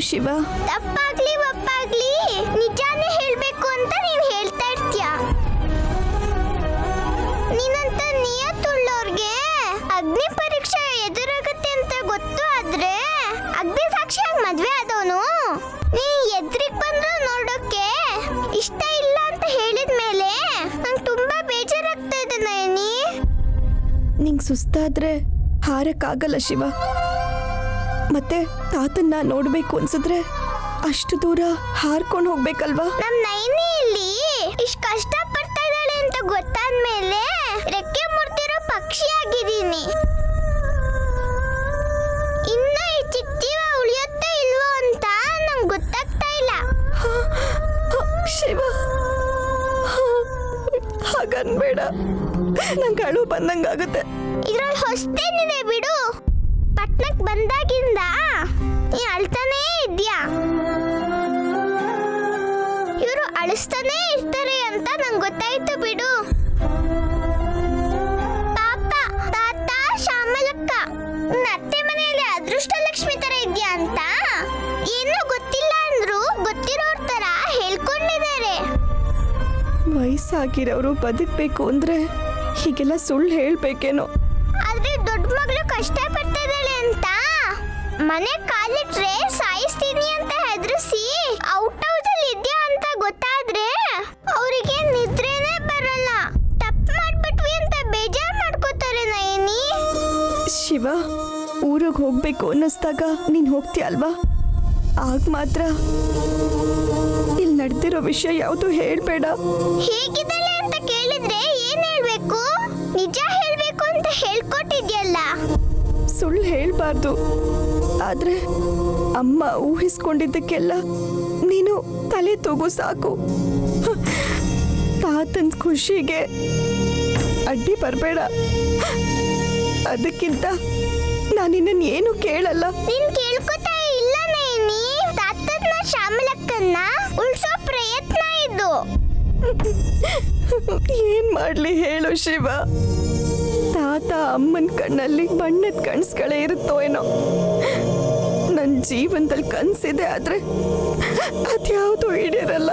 ಶಿವ? ತಪ್ಪಾಗ್ಲಿ ಒಪ್ಪಾಗ್ಲಿ ನಿಜಾನೇ ಹೇಳ್ಬೇಕು ಅಂತ ನೀನ್ ಹೇಳ್ತಾ ಇರ್ತೀಯ. ನೀನಂತ ನಿಯತ್ತುಳ್ಳೋರ್ಗೆ ಅಗ್ನಿ ಪರೀಕ್ಷೆ ಎದುರಾಗುತ್ತೆ ಅಂತ ಗೊತ್ತು ಆದ್ರೆ ಅಗ್ನಿ ಸಾಕ್ಷಿಯಾಗಿ ಮದ್ವೆ ಆದವನು ನೀ ಎದುರಿಗೆ ಬಂದ್ರು ನೋಡೋಕೆ ಇಷ್ಟ ಇಲ್ಲ ಅಂತ ಹೇಳಿದ್ಮೇಲೆ ನಂಗೆ ತುಂಬಾ ಬೇಜಾರಾಗ್ತಾ ಇದೆ ನಯನಿ. ನಿಂಗೆ ಸುಸ್ತಾದ್ರೆ ಹಾರಕ್ಕಾಗಲ್ಲ ಶಿವ. ಮತ್ತೆ ತಾತನ್ನ ನೋಡ್ಬೇಕು ಅನ್ಸಿದ್ರೆ ಅಷ್ಟು ದೂರ ಹಾರ್ಕೊಂಡು ಹೋಗ್ಬೇಕಲ್ವಾ? ನಮ್ ನೈನಿ ಇಲ್ಲಿ ಇಷ್ಟ ಕಷ್ಟ ಪಡ್ತಾ ಇದ್ದಾಳೆ ಅಂತ ಗೊತ್ತಾದ್ಮೇಲೆ ರೆಕ್ಕೆ ಮುರ್ತಿರೋ ಪಕ್ಷಿ ಆಗಿದ್ದೀನಿ. ಇನ್ನ ಈ ಚಿಕ್ಕ ಜೀವ ಉಳಿಯುತ್ತೋ ಇಲ್ವೋ ಅಂತ ನಂಗೆ ಗೊತ್ತಾಗ್ತಾ ಇಲ್ಲ. ಶಿವ, ಹಾಗನ್ಬೇಡ, ನಂಗೆ ಅಳು ಬಂದಂಗಾಗುತ್ತೆ. ಇದ್ರಲ್ಲಿ ಹೊಸ್ತೇನಿದೆ ಬಿಡು. ಪಟ್ನಕ್ ಬಂದಾಗಿಂದ ನೀ ಅಳ್ತಾನೇ ಇದ್ಯಾ. ಇವರು ಅಳಿಸ್ತಾನೇ ಇರ್ತಾರೆ ಅಂತ ನಂಗೆ ಗೊತ್ತಾಯ್ತು ಬಿಡು. ಪಾಪ ತಾತ ಶ್ಯಾಮಲಕ್ಕ ನಿನ್ನ ಅತ್ತೆ ಮನೆಯಲ್ಲಿ ಅದೃಷ್ಟ ಲಕ್ಷ್ಮಿ ತರ ಇದ್ಯಾ ಅಂತ ಏನೂ ಗೊತ್ತಿಲ್ಲ ಅಂದ್ರು ಗೊತ್ತಿರೋರ್ ತರ ಹೇಳ್ಕೊಂಡಿದ್ದಾರೆ. ವಯಸ್ಸಾಗಿರೋರು ಬದುಕ್ಬೇಕು ಅಂದ್ರೆ ಹೀಗೆಲ್ಲ ಸುಳ್ಳು ಹೇಳ್ಬೇಕೇನೋ. ಆದ್ರೆ ದೊಡ್ಡ ಮಗಳು ಕಷ್ಟ ಪಡ್ತಾ ಇದ್ದಾಳೆ ಅಂತ ಮನೆ ಕಾಲಿಟ್ರೆ ಸಾಯಿಸ್ತೀನಿ ಅಂತ ಹೆದರಿಸಿ ಔಟ್ ಹೌಸ್ ಅಲ್ಲಿ ಇದ್ಯಾ ಅಂತ ಗೊತ್ತಾದ್ರೆ ಅವರಿಗೆ ನಿದ್ರೆನೇ ಬರಲ್ಲ. ತಪ್ಪು ಮಾಡ್ಬಿಟ್ವಿ ಅಂತ ಬೇಜಾರ್ ಮಾಡ್ಕೋತಾರೆ ನಯನಿ. ಶಿವ, ಊರಿಗೆ ಹೋಗ್ಬೇಕು ಅನ್ನಿಸ್ದಾಗ ನೀನ್ ಹೋಗ್ತೀಯ ಅಲ್ವಾ? ಆಗ ಮಾತ್ರ ಇಲ್ಲಿ ನಡೆದಿರೋ ವಿಷಯ ಯಾವುದು ಹೇಳ್ಬೇಡ. ಹೇಗಿದ್ದಾಳೆ ಅಂತ ಕೇಳಿದ್ರೆ ಏನ್ ಹೇಳ್ಬೇಕು? ನಿಜ ಹೇಳ್ಬೇಕು ಅಂತ ಹೇಳ್ಕೊಟ್ಟಿದ್ಯಲ್ಲ. ಸುಳ್ಳು ಹೇಳ್ಬಾರ್ದು. ಆದ್ರೆ ಅಮ್ಮ ಊಹಿಸ್ಕೊಂಡಿದ್ದಕ್ಕೆಲ್ಲ ನೀನು ತಲೆ ತಗೋ ಸಾಕು. ತಾತನ ಖುಷಿಗೆ ಅಡ್ಡಿ ಬರಬೇಡ. ಅದಕ್ಕಿಂತ ನಾನಿನ್ನ ಏನು ಕೇಳಲ್ಲ. ನೀನ್ ಕೇಳ್ಕೊತಾ ಇಲ್ಲ ನಯನಿ. ತಾತನ್ನ ಶ್ಯಾಮಲಕ್ಕನ್ನ ಉಳ್ಸೋ ಪ್ರಯತ್ನ ಇದು. ಏನ್ ಮಾಡ್ಲಿ ಹೇಳು ಶಿವ? ತಾತ ಅಮ್ಮನ ಕಣ್ಣಲ್ಲಿ ಬಣ್ಣದ ಕನ್ಸುಗಳೇ ಇರುತ್ತೋ ಏನೋ. ನನ್ನ ಜೀವನದಲ್ಲಿ ಕನ್ಸಿದೆ ಆದ್ರೆ ಅದ್ಯಾವುದೂ ಈಡೇರಲ್ಲ.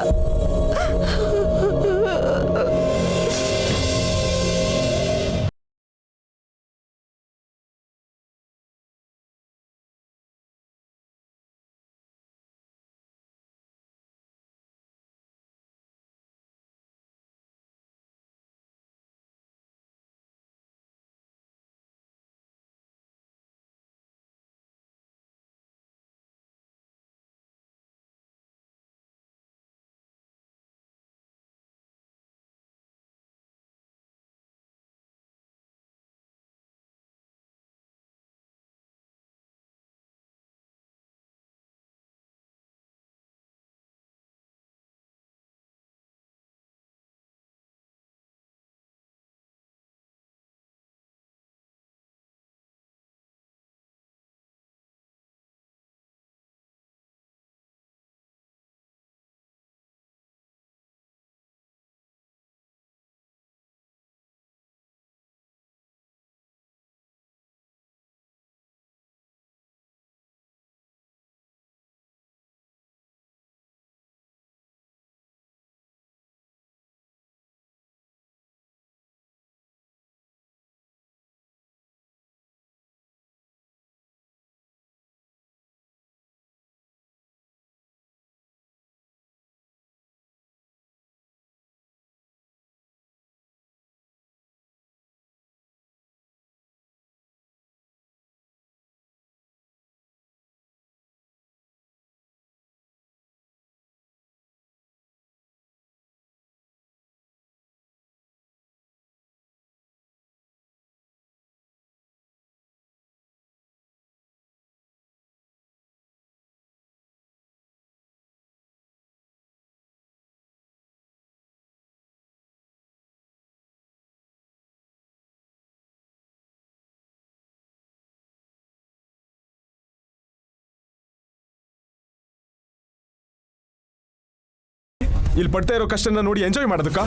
ಇಲ್ಲಿ ಪಡ್ತಾ ಇರೋ ಕಷ್ಟನ ನೋಡಿ ಎಂಜಾಯ್ ಮಾಡೋದಕ್ಕ?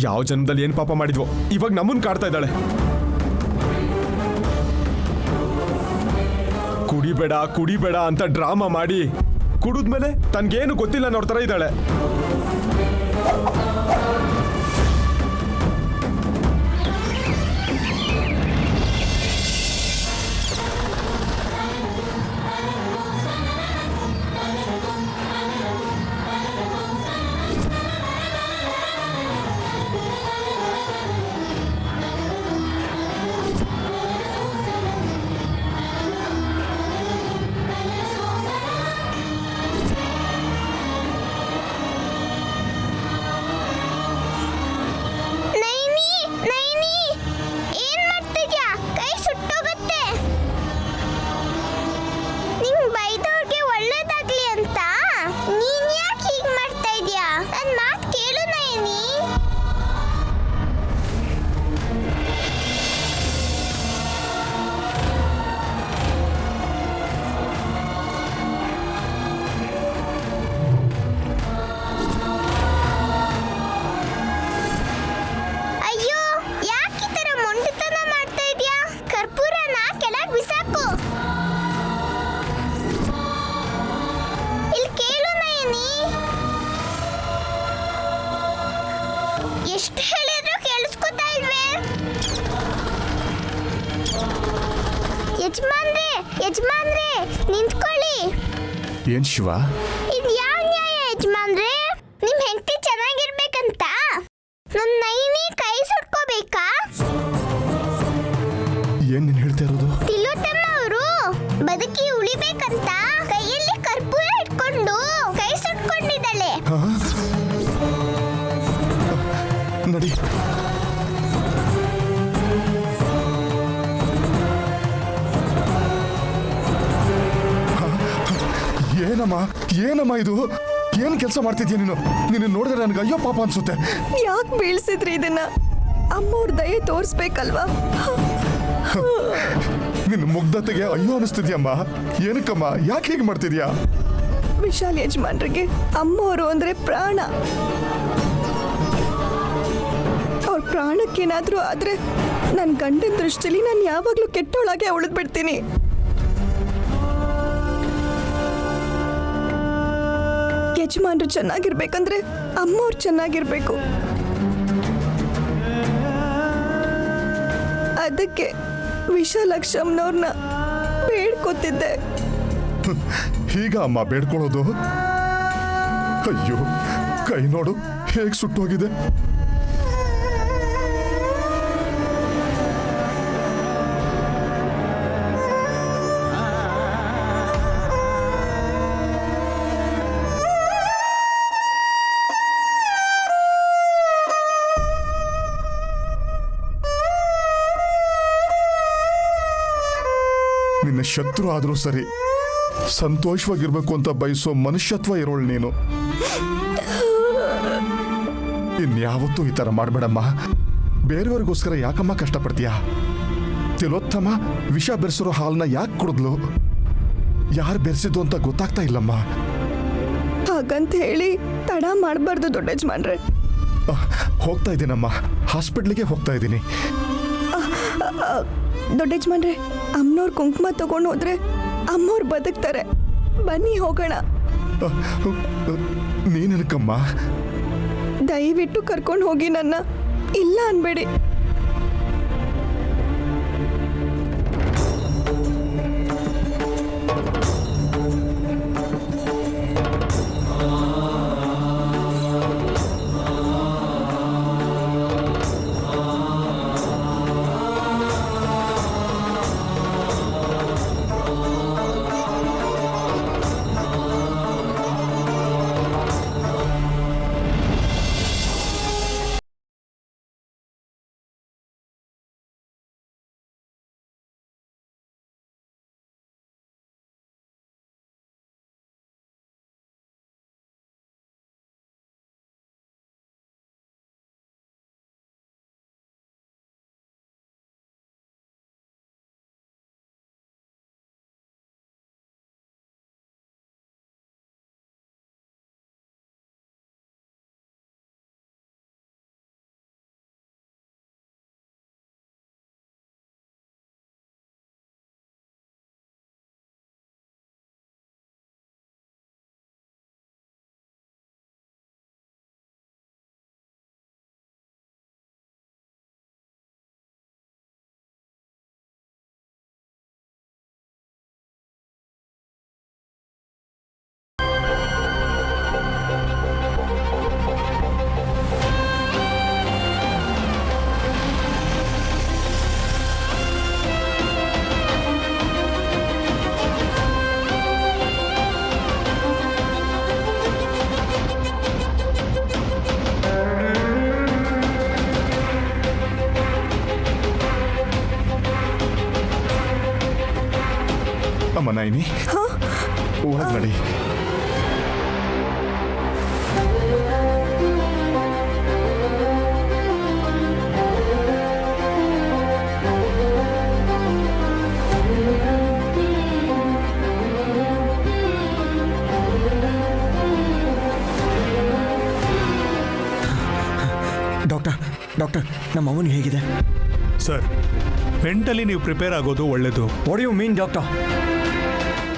ಯಾವ ಜನ್ಮದಲ್ಲಿ ಏನ್ ಪಾಪ ಮಾಡಿದ್ವೋ ಇವಾಗ ನಮ್ಮನ್ ಕಾಡ್ತಾ ಇದ್ದಾಳೆ. ಕುಡಿಬೇಡ ಕುಡಿಬೇಡ ಅಂತ ಡ್ರಾಮಾ ಮಾಡಿ ಕುಡಿದ್ಮೇಲೆ ತನ್ಗೇನು ಗೊತ್ತಿಲ್ಲ ಅನ್ನೋರ್ ತರ ಇದ್ದಾಳೆ. ನೈನಿ ನೈನಿ ಏನ್ ಮಾಡ್ತಿದ್ಯಾ? ಕೈ ಸುಟ್ಟೋಗತ್ತೆ. ನಿಂಗ್ ಬೈದವ್ರಿಗೆ ಒಳ್ಳೇದಾಗ್ಲಿ ಅಂತ ನೀನ್ ಯಾಕೆ ಹೀಗ್ ಮಾಡ್ತಾ ಇದ್ಯಾ? ನನ್ ಮಾತ್ ಕೇಳು ನೈನಿ. ಅಯ್ಯೋ ಯಾಕೆ ಈ ತರ ಮೊಂಡಿತನ ಮಾಡ್ತಾ ಇದ್ಯಾ? ಕರ್ಪೂರನ ಕೆಳಗ್ ಬಿಸಾಕು. ಇಲ್ಲಿ ಕೇಳು ನಯನಿ, ಎಷ್ಟು ಹೇಳಿದ್ರು ಕೇಳಿಸ್ಕೊತಾ ಇಲ್ವೇ? ಯಜಮಾನ್ರೆ ಯಜಮಾನ್ರೆ ನಿಂತ್ಕೊಳ್ಳಿ. ಏನ್ ಶಿವ? ಇದು ಯಾವ ನ್ಯಾಯ ಯಜಮಾನ್ರೆ? ನಿಮ್ ಹೆಂಡತಿ ಚೆನ್ನಾಗಿರ್ಬೇಕಂತ ನನ್ ನೈನಿ ಕೈ ಸುಟ್ಕೋಬೇಕಾ? ಏನ್ ನೀನ್ ಹೇಳ್ತಾ ಇರೋದು? ತಿಲೋತ್ತಮ್ಮ ಅವರು ಬದುಕಿ ಉಳಿಬೇಕಂತ ಕೈಯಲ್ಲಿ ಕರ್ಪೂರ ಇಟ್ಕೊಂಡು ಕೈ ಸುಟ್ಕೊಂಡಿದ್ದಾಳೆ. ಹಾ? ನಡಿ. ಏನಮ್ಮ ಏನಮ್ಮ ಇದು? ಏನ್ ಕೆಲಸ ಮಾಡ್ತಿದ್ಯಾ ನೀನು? ನಿನ್ನ ನೋಡಿದ್ರೆ ನನಗೆ ಅಯ್ಯೋ ಪಾಪ ಅನ್ಸುತ್ತೆ. ಯಾಕೆ ಬೀಳ್ಸಿದ್ರಿ ಇದನ್ನ? ಅಮ್ಮವ್ರ ದಯೆ ತೋರಿಸ್ಬೇಕಲ್ವಾ? ನಿನ್ನ ಮುಗ್ಧತೆಗೆ ಅಯ್ಯೋ ಅನಿಸ್ತಿದ್ಯಮ್ಮ. ಏನಕ್ಕಮ್ಮ ಯಾಕೆ ಹೀಗೆ ಮಾಡ್ತಿದ್ಯಾ? ವಿಶಾಲ್ ಯಜಮಾನ್ರಿಗೆ ಅಮ್ಮವರು ಅಂದ್ರೆ ಪ್ರಾಣ. ಅವ್ರ ಪ್ರಾಣಕ್ಕೇನಾದ್ರೂ ಆದ್ರೆ ನನ್ನ ಗಂಡನ ದೃಷ್ಟಿಲಿ ನಾನು ಯಾವಾಗ್ಲೂ ಕೆಟ್ಟೋಳಾಗೆ ಉಳಿದ್ಬಿಡ್ತೀನಿ. ಯಜಮಾನ್ರು ಚೆನ್ನಾಗಿರ್ಬೇಕಂದ್ರೆ ಅಮ್ಮವ್ರು ಚೆನ್ನಾಗಿರ್ಬೇಕು. ಅದಕ್ಕೆ ವಿಶಾಲಕ್ಷಮ್ನವ್ರನ್ನ ಬೇಡ್ಕೊತಿದ್ದೆ. ಹೀಗ ಅಮ್ಮ ಬೇಡ್ಕೊಳ್ಳೋದು? ಅಯ್ಯೋ ಕೈ ನೋಡು ಹೇಗೆ ಸುಟ್ಟೋಗಿದೆ. ನಿನ್ನ ಶತ್ರು ಆದ್ರೂ ಸರಿ, ಸಂತೋಷವಾಗಿರ್ಬೇಕು ಅಂತ ಬಯಸೋ ಮನುಷ್ಯತ್ವ ಇರೋಳು ನೀನು. ಇನ್ಯಾವತ್ತೂ ಈ ತರ ಮಾಡ್ಬೇಡಮ್ಮ. ಬೇರೆಯವ್ರಿಗೋಸ್ಕರ ಯಾಕಮ್ಮ ಕಷ್ಟಪಡ್ತೀಯಾ? ತಿಲೋತ್ತಮ ವಿಷ ಬೆರೆಸಿರೋ ಹಾಲನ್ನ ಯಾಕೆ ಕುಡಿದ್ಲು? ಯಾರು ಬೆರೆಸಿದ್ದು ಅಂತ ಗೊತ್ತಾಗ್ತಾ ಇಲ್ಲಮ್ಮ. ಹಾಗಂತ ಹೇಳಿ ತಡ ಮಾಡಬಾರ್ದು ದೊಡ್ಡ ಯಜಮಾನ್ರೆ. ಹೋಗ್ತಾ ಇದ್ದೀನಮ್ಮ, ಹಾಸ್ಪಿಟ್ಲಿಗೆ ಹೋಗ್ತಾ ಇದ್ದೀನಿ. ದೊಡ್ಡ ಯಜಮಾನ್ರೆ, ಅಮ್ಮನವ್ರ ಕುಂಕುಮ ತಗೊಂಡು ಹೋದ್ರೆ ಅಮ್ಮವ್ರು ಬದುಕ್ತಾರೆ. ಬನ್ನಿ ಹೋಗೋಣ. ನೀನಕ್ಕಮ್ಮ? ದಯವಿಟ್ಟು ಕರ್ಕೊಂಡು ಹೋಗಿ ನನ್ನ. ಇಲ್ಲ ಅನ್ಬೇಡಿ. ಅಮ್ಮ ನೈನಿ ಒಳಗ್ ನಡಿ. ಡಾಕ್ಟರ್ ನಮ್ಮ ಅವನಿಗೆ ಹೇಗಿದೆ? ಸರ್, ಮೆಂಟಲಿ ನೀವು ಪ್ರಿಪೇರ್ ಆಗೋದು ಒಳ್ಳೇದು. What you mean doctor?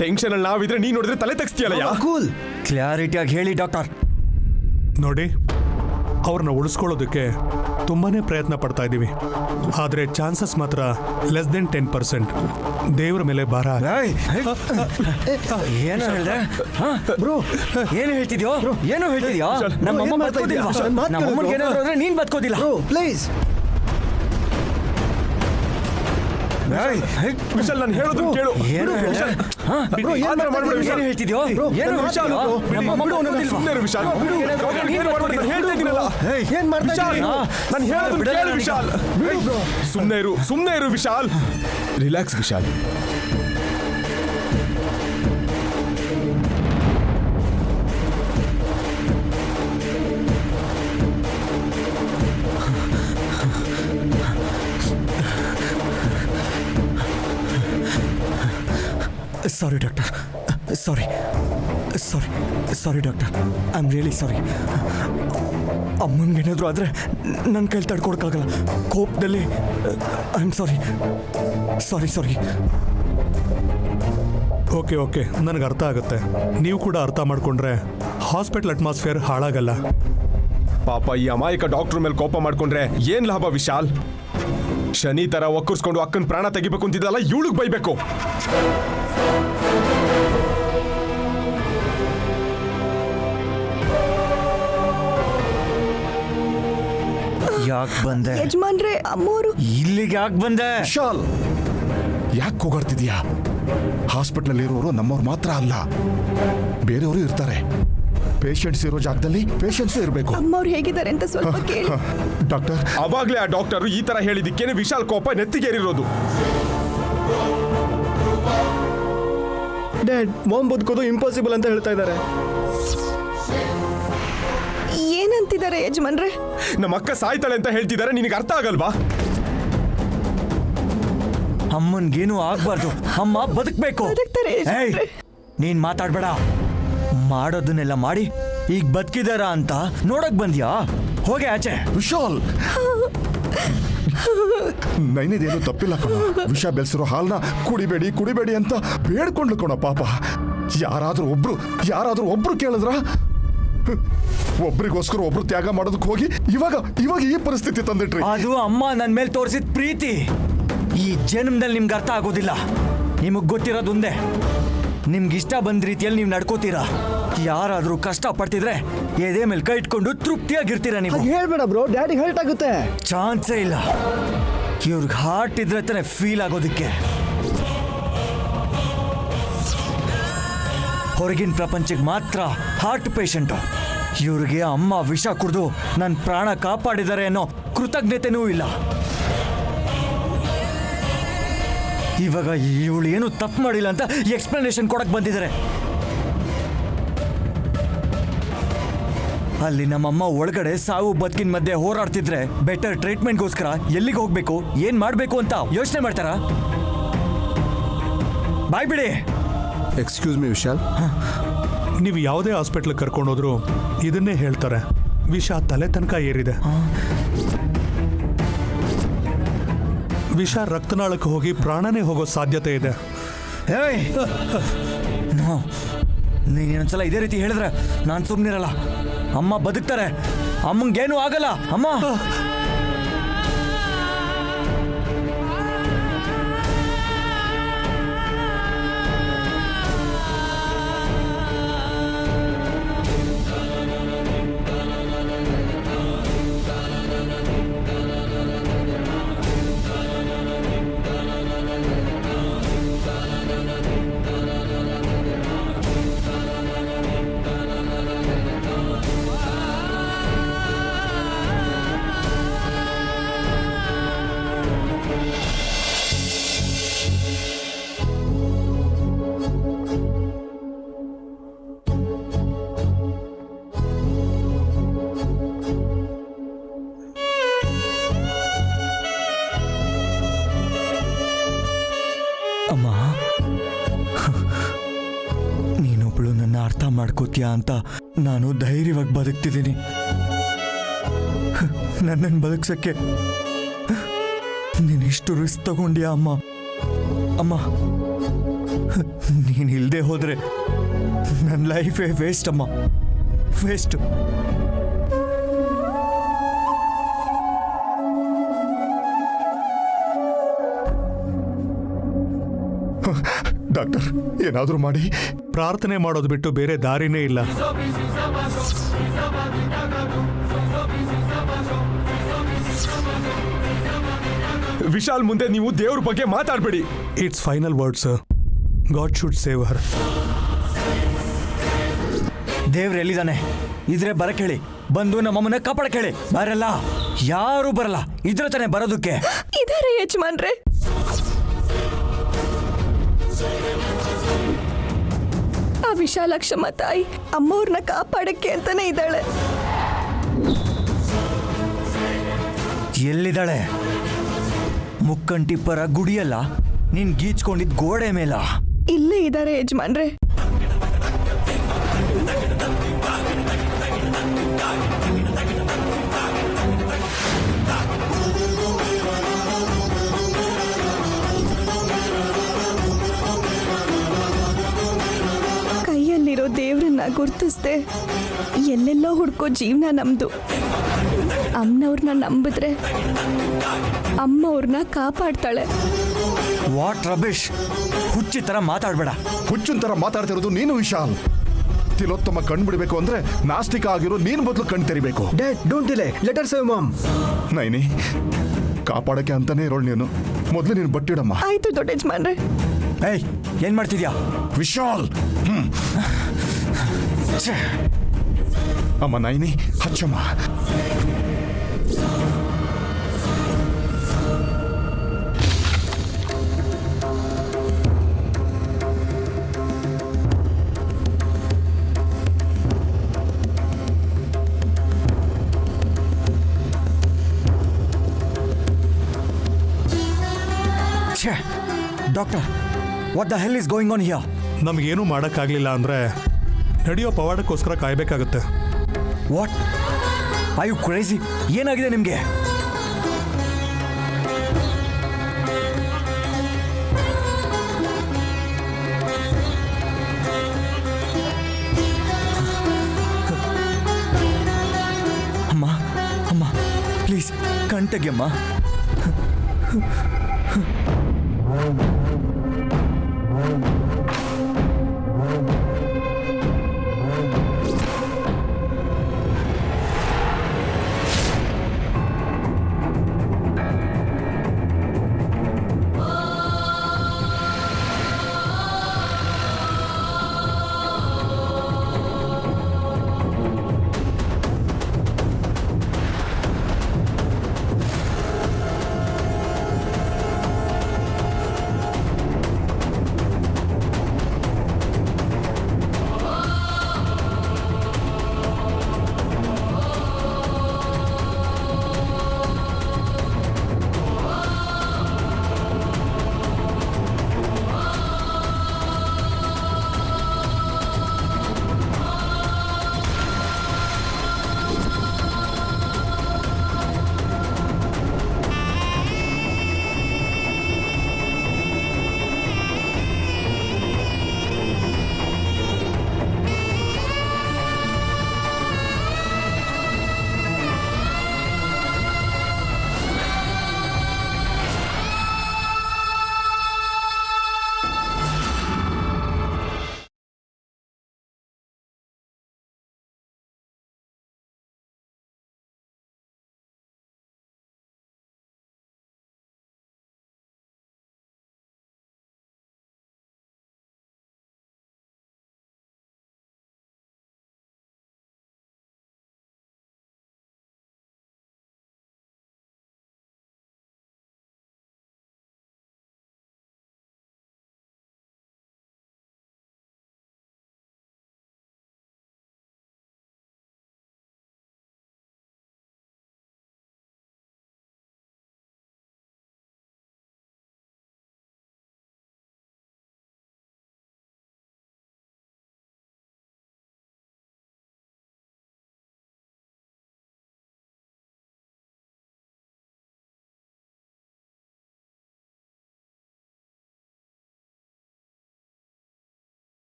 Tension ಅಲ್ಲಿ ನಾವಿದ್ರೆ ನೀನ್ ನೋಡಿದ್ರೆ ತಲೆ ತೆಗಿಸ್ತೀಯಲ್ಲ. ಕೂಲ್, ಕ್ಲಾರಿಟಿಯಾಗಿ ಹೇಳಿ ಡಾಕ್ಟರ್. ನೋಡಿ, ಅವ್ರನ್ನ ಉಳಿಸ್ಕೊಳ್ಳೋದಕ್ಕೆ ತುಂಬಾನೇ ಪ್ರಯತ್ನ ಪಡ್ತಾ ಇದ್ದೀವಿ. ಆದರೆ ಚಾನ್ಸಸ್ ಮಾತ್ರ ಲೆಸ್ ದೆನ್ 10%. ದೇವ್ರ ಮೇಲೆ ಭಾರ. ಏನು ಹೇಳಿದೆ ಬ್ರೋ? ಏನು ಹೇಳ್ತಿದ್ಯೋ? ಏನು ಹೇಳ್ತಿದ್ಯೋ? ನಮ್ಮಮ್ಮ ಬದುಕೋದಿಲ್ವಾ? ನಮ್ಮಮ್ಮನಿಗೆ ಏನಾದ್ರು ಅಂದ್ರೆ ನೀನ್ ಬದುಕೋದಿಲ್ಲ. ಪ್ಲೀಸ್ ವಿಶಾಲ್, ನಾನು ಹೇಳೋದು ಕೇಳು. ಏನು ವಿಶಾಲ್, ಏನು ಹೇಳ್ತಿದ್ಯೋ? ಏನು ವಿಶಾಲ್, ನಮ್ಮಮ್ಮ ಬದುಕೋದಿಲ್ವಾ? ಸುಮ್ಮನೆ ಇರು ವಿಶಾಲ್. ಏನು ಮಾಡ್ಬೇಡ, ನಾನು ಹೇಳ್ತಾ ಇದ್ದೀನಲ್ಲ. ಏನ್ ಮಾಡ್ತಾ ವಿಶಾಲ್, ಇದ್ದೀರಾ? ನಾನು ಹೇಳೋದು ಕೇಳು ವಿಶಾಲ್. ಸುಮ್ಮನೆ ಇರು Vishal. Relax Vishal. Sorry doctor, sorry doctor, I am really sorry. ಅಮ್ಮನಿಗೇನಾದರೂ ಆದರೆ ನನ್ನ ಕೈಲಿ ತಡ್ಕೊಡಕ್ಕಾಗಲ್ಲ. ಕೋಪದಲ್ಲಿ ಐ ಆಮ್ ಸಾರಿ. ಓಕೆ, ನನಗೆ ಅರ್ಥ ಆಗುತ್ತೆ. ನೀವು ಕೂಡ ಅರ್ಥ ಮಾಡ್ಕೊಂಡ್ರೆ ಹಾಸ್ಪಿಟಲ್ ಅಟ್ಮಾಸ್ಫಿಯರ್ ಹಾಳಾಗಲ್ಲ. ಪಾಪ ಈ ಅಮಾಯಕ ಡಾಕ್ಟರ್ ಮೇಲೆ ಕೋಪ ಮಾಡ್ಕೊಂಡ್ರೆ ಏನ್ ಲಾಭ ವಿಶಾಲ್? ಶನಿ ತರ ಒಕ್ಕರ್ಸ್ಕೊಂಡು ಅಕ್ಕನ ಪ್ರಾಣ ತೆಗಿಬೇಕು ಅಂತಿದ್ದಲ್ಲ, ಇವಳಿಗೆ ಬೈಬೇಕು. ಯಾಕೆ ಬಂದೆ? ಯಜಮಾನ್ರೆ, ಅಮ್ಮೋರು ಇಲ್ಲಿಗೆ ಯಾಕೆ ಬಂದೆ? ವಿಶಾಲ್, ಯಾಕೆ ಹೋಗಾಡ್ತಿದ್ಯಾ? ಹಾಸ್ಪಿಟ್ಲಲ್ಲಿ ಇರೋರು ನಮ್ಮವ್ರು ಮಾತ್ರ ಅಲ್ಲ, ಬೇರೆಯವರು ಇರ್ತಾರೆ. ಪೇಷಂಟ್ಸ್ ಇರೋ ಜಾಗದಲ್ಲಿ ಪೇಷಂಟ್ಸ್ ಇರಬೇಕು. ಅಮ್ಮವ್ರು ಹೇಗಿದ್ದಾರೆ ಅಂತ ಸ್ವಲ್ಪ ಕೇಳಿ. ಡಾಕ್ಟರ್, ಅವಾಗ್ಲೇ ಆ ಡಾಕ್ಟರ್ ಈ ತರ ಹೇಳಿದಿಕ್ಕೇನೆ ವಿಶಾಲ್ ಕೋಪ ನೆತ್ತಿಗೇರಿರೋದು. ಡ್ಯಾಡ್, ಮಾಮ್ ಬದುಕೋದು ಇಂಪಾಸಿಬಲ್ ಅಂತ ಹೇಳ್ತಾ ಇದ್ದಾರೆ. ಏನಂತಿದ್ದಾರೆ ಯಜಮಾನ್ರೆ? ನಮ್ಮ ಅಕ್ಕ ಸಾಯ್ತಾಳೆ ಅಂತ ಹೇಳ್ತಿದ್ದಾರೆ, ನಿನಗೆ ಅರ್ಥ ಆಗಲ್ವಾ? ಅಮ್ಮನ್ಗೇನು ಆಗ್ಬಾರ್ದು, ಅಮ್ಮ ಬದುಕಬೇಕು. ಬದುಕ್ತಾರೆ ಯಜಮಾನ್ರೆ. ನೀನ್ ಮಾತಾಡ್ಬೇಡ. ಮಾಡೋದನ್ನೆಲ್ಲ ಮಾಡಿ ಈಗ ಬದುಕಿದಾರ ಅಂತ ನೋಡಕ್ ಬಂದ್ಯಾ? ಹೋಗೆ ಆಚೆ. ವಿಶಾಲ್, ನೈನೇದೇನು ತಪ್ಪಿಲ್ಲ ಕಣ. ವಿಷ ಬೆಳೆಸಿರೋ ಹಾಲ್ನ ಕುಡಿಬೇಡಿ ಅಂತ ಬೇಡ್ಕೊಂಡ್ಲು ಕಣ. ಪಾಪ, ಯಾರಾದ್ರೂ ಒಬ್ರು ಕೇಳಿದ್ರ? ಒಬ್ರಿಗೋಸ್ಕರ ಒಬ್ರು ತ್ಯಾಗ ಮಾಡೋದಕ್ಕೆ ಹೋಗಿ ಇವಾಗ ಈ ಪರಿಸ್ಥಿತಿ ತಂದಿಟ್ರಿ. ಅದು ಅಮ್ಮ ನನ್ನ ಮೇಲೆ ತೋರಿಸಿದ ಪ್ರೀತಿ ಈ ಜನ್ಮದಲ್ಲಿ ನಿಮ್ಗೆ ಅರ್ಥ ಆಗೋದಿಲ್ಲ. ನಿಮಗ್ ಗೊತ್ತಿರೋದು ಒಂದೇ, ನಿಮ್ಗೆ ಇಷ್ಟ ಬಂದ ರೀತಿಯಲ್ಲಿ ನೀವು ನಡ್ಕೋತೀರಾ. ಯಾರಾದ್ರೂ ಕಷ್ಟ ಪಡ್ತಿದ್ರೆ ಎದೆ ಮೇಲೆ ಕೈ ಇಟ್ಕೊಂಡು ತೃಪ್ತಿಯಾಗಿರ್ತೀರ. ನೀವು ಹೇಳ್ಬೇಡ ಬ್ರೋ, ಡ್ಯಾಡಿಗೆ ಹರ್ಟ್ ಆಗುತ್ತೆ. ಚಾನ್ಸೇ ಇಲ್ಲ. ಇವ್ರಿಗೆ ಹಾರ್ಟ್ ಇದ್ರೆ ತಾನೆ ಫೀಲ್ ಆಗೋದಕ್ಕೆ. ಹೊರಗಿನ ಪ್ರಪಂಚಕ್ಕೆ ಮಾತ್ರ ಹಾರ್ಟ್ ಪೇಷಂಟು. ಇವ್ರಿಗೆ ಅಮ್ಮ ವಿಷ ಕುಡಿದು ನನ್ನ ಪ್ರಾಣ ಕಾಪಾಡಿದ್ದಾರೆ ಅನ್ನೋ ಕೃತಜ್ಞತೆನೂ ಇಲ್ಲ. ಇವಾಗ ಇವಳು ಏನು ತಪ್ಪು ಮಾಡಿಲ್ಲ ಅಂತ ಎಕ್ಸ್ಪ್ಲನೇಷನ್ ಕೊಡಕ್ ಬಂದಿದ್ದಾರೆ. ಅಲ್ಲಿ ನಮ್ಮಮ್ಮ ಒಳಗಡೆ ಸಾವು ಬದುಕಿನ ಮಧ್ಯೆ ಹೋರಾಡ್ತಿದ್ರೆ ಬೆಟರ್ ಟ್ರೀಟ್ಮೆಂಟ್ಗೋಸ್ಕರ ಎಲ್ಲಿಗೆ ಹೋಗ್ಬೇಕು, ಏನ್ ಮಾಡ್ಬೇಕು ಅಂತ ಯೋಚನೆ ಮಾಡ್ತಾರ? ಬಾಯ್ ಬಿಡಿ. ಎಕ್ಸ್ಕ್ಯೂಸ್ ಮಿ ವಿಶಾಲ್, ನೀವು ಯಾವುದೇ ಹಾಸ್ಪಿಟ್ಲಿಗೆ ಕರ್ಕೊಂಡೋದ್ರು ಇದನ್ನೇ ಹೇಳ್ತಾರೆ, ವಿಷ ತಲೆ ತನಕ ಏರಿದೆ. ವಿಷ ರಕ್ತನಾಳಕ್ಕೆ ಹೋಗಿ ಪ್ರಾಣನೇ ಹೋಗೋ ಸಾಧ್ಯತೆ ಇದೆ. ನೀನೊಂದ್ಸಲ ಇದೇ ರೀತಿ ಹೇಳಿದ್ರೆ ನಾನು ಸುಮ್ಮನಿರಲ್ಲ. ಅಮ್ಮ ಬದುಕ್ತಾರೆ, ಅಮ್ಮಂಗೇನು ಆಗಲ್ಲ. ಅಮ್ಮ ಮಾಡ್ಕೋತೀಯಾ ಅಂತ ನಾನು ಧೈರ್ಯವಾಗಿ ಬದುಕ್ತಿದ್ದೀನಿ. ನನ್ನನ್ನು ಬದುಕ್ಸಕ್ಕೆ ನೀನಿಷ್ಟು ರಿಸ್ಕ್ ತಗೊಂಡ್ಯಾ ಅಮ್ಮ. ಅಮ್ಮ, ನೀನು ಇಲ್ಲದೆ ಹೋದ್ರೆ ನನ್ನ ಲೈಫೇ ವೇಸ್ಟ್ ಅಮ್ಮ, ವೇಸ್ಟ್. ಡಾಕ್ಟರ್, ಏನಾದರೂ ಮಾಡಿ. ಪ್ರಾರ್ಥನೆ ಮಾಡೋದು ಬಿಟ್ಟು ಬೇರೆ ದಾರಿನೇ ಇಲ್ಲ. ವಿಶಾಲ್ ಮುಂದೆ ನೀವು ದೇವ್ರ ಬಗ್ಗೆ ಮಾತಾಡಬೇಡಿ. It's final word sir. God should save her. ದೇವ್ರು ಎಲ್ಲಿದ್ದಾನೆ? ಇದ್ರೆ ಬರಕ್ಕೆ ಹೇಳಿ, ಬಂದು ನಮ್ಮಮ್ಮನ ಕಾಪಾಡಕ್ಕೆ ಹೇಳಿ. ಬರಲ್ಲ, ಯಾರು ಬರಲ್ಲ. ಇದ್ರೆ ತಾನೆ ಬರೋದಕ್ಕೆ. ಇದಾರೆ ಯಜಮಾನ್ರೆ. ಆ ವಿಶಾಲಾಕ್ಷಮ್ಮ ತಾಯಿ ಅಮ್ಮವ್ರನ್ನ ಕಾಪಾಡಕ್ಕೆ ಅಂತಾನೆ ಇದ್ದಾಳೆ. ಎಲ್ಲಿದ್ದಾಳೆ? ಮುಕ್ಕಂಟಿಪ್ಪರ ಗುಡಿಯಲ್ಲ, ನೀನ್ ಗೀಚ್ಕೊಂಡಿದ್ ಗೋಡೆ ಮೇಲ? ಇಲ್ಲೇ ಇದ್ದಾರೆ ಯಜಮಾನ್ರೆ. ಕೈಯಲ್ಲಿರೋ ದೇವ್ರನ್ನ ಗುರ್ತಿಸ್ದೆ ಎಲ್ಲೆಲ್ಲೋ ಹುಡ್ಕೋ ಜೀವನ ನಮ್ದು. ಅಮ್ಮನವ್ರನ್ನ ನಂಬಿದ್ರೆ ಅಮ್ಮ ಅವ್ರನ್ನ ಕಾಪಾಡ್ತಾಳೆ. ವಾಟ್ ರಬೇಶ್, ಹುಚ್ಚಿ ತರ ಮಾತಾಡ್ಬೇಡ. ಹುಚ್ಚನ್ ತರ ಮಾತಾಡ್ತಿರೋದು ನೀನು ವಿಶಾಲ್. ತಿಲೋತ್ತಮ ಕಣ್ ಬಿಡಬೇಕು ಅಂದ್ರೆ ನಾಸ್ತಿಕ ಆಗಿರೋ ನೀನ್ ಬದಲು ಕಣ್ ತೆರಿಬೇಕು. Dad, don't delay, let our save mom. Naini, ಕಾಪಾಡಕ್ಕೆ ಅಂತಾನೆ ಇರೋಳು ನೀನು. ಮೊದಲು ನೀನು ಬಟ್ಟಿಡಮ್ಮ. ಆಯ್ತು ದೊಡ್ಡ ಯಜಮಾನ್ರೆ. ಏಯ್, ಏನ್ ಮಾಡ್ತಿದ್ಯಾ? ವಿಶಾಲ್. ಅಮ್ಮ ನೈನಿ, ಹಚ್ಚಮ್ಮ. Doctor, what the hell is going on here? ನಮಗೇನು ಮಾಡೋಕ್ಕಾಗಲಿಲ್ಲ ಅಂದರೆ ನಡೆಯೋ ಪವಾಡಕ್ಕೋಸ್ಕರ ಕಾಯಬೇಕಾಗುತ್ತೆ. What are you crazy? ಏನಾಗಿದೆ ನಿಮಗೆ? ಅಮ್ಮ, ಅಮ್ಮ ಪ್ಲೀಸ್ ಕಣ್ ತೆಗಿಯಮ್ಮ.